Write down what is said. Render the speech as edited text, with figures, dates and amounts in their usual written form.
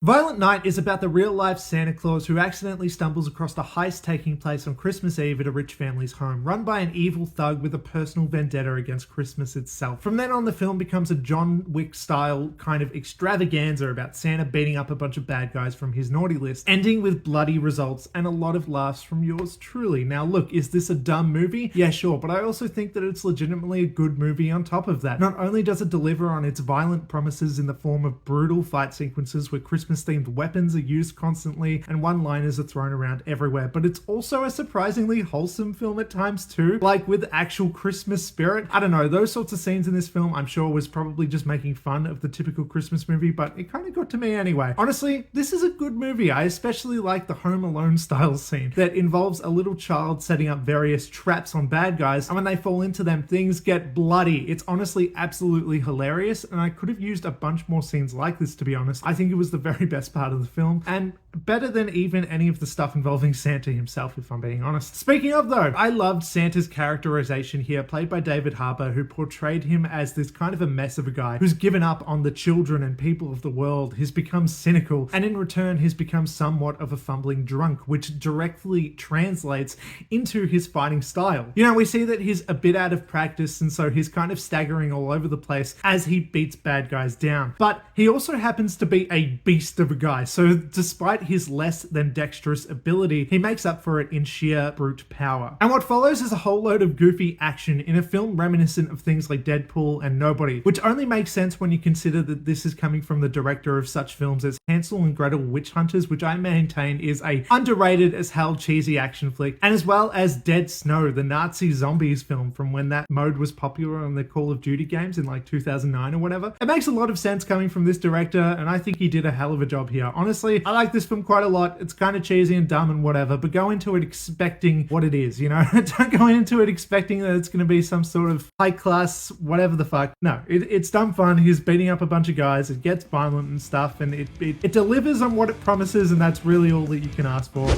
Violent Night is about the real-life Santa Claus who accidentally stumbles across the heist taking place on Christmas Eve at a rich family's home, run by an evil thug with a personal vendetta against Christmas itself. From then on, the film becomes a John Wick style kind of extravaganza about Santa beating up a bunch of bad guys from his naughty list, ending with bloody results and a lot of laughs from yours truly. Now look, is this a dumb movie? Yeah, sure, but I also think that it's legitimately a good movie on top of that. Not only does it deliver on its violent promises in the form of brutal fight sequences where Christmas-themed weapons are used constantly and one-liners are thrown around everywhere, but it's also a surprisingly wholesome film at times too, like with actual Christmas spirit. I don't know, those sorts of scenes in this film I'm sure was probably just making fun of the typical Christmas movie, but it kind of got to me anyway. Honestly, this is a good movie. I especially like the Home Alone style scene that involves a little child setting up various traps on bad guys, and when they fall into them, things get bloody. It's honestly absolutely hilarious, and I could have used a bunch more scenes like this, to be honest. I think it was the very best part of the film, and better than even any of the stuff involving Santa himself, if I'm being honest. Speaking of though, I loved Santa's characterization here, played by David Harbour, who portrayed him as this kind of a mess of a guy who's given up on the children and people of the world. He's become cynical, and in return he's become somewhat of a fumbling drunk, which directly translates into his fighting style. You know, we see that he's a bit out of practice, and so he's kind of staggering all over the place as he beats bad guys down. But he also happens to be a beast of a guy, so despite his less than dexterous ability, he makes up for it in sheer brute power. And what follows is a whole load of goofy action in a film reminiscent of things like Deadpool and Nobody, which only makes sense when you consider that this is coming from the director of such films as Hansel and Gretel Witch Hunters, which I maintain is a underrated as hell cheesy action flick, and as well as Dead Snow, the Nazi zombies film from when that mode was popular on the Call of Duty games in like 2009 or whatever. It makes a lot of sense coming from this director, and I think he did a hell of a job here. Honestly, I like this film quite a lot. It's kind of cheesy and dumb and whatever, but go into it expecting what it is, you know? Don't go into it expecting that it's going to be some sort of high class whatever the fuck. No, it's dumb fun. He's beating up a bunch of guys, it gets violent and stuff, and it delivers on what it promises, and that's really all that you can ask for.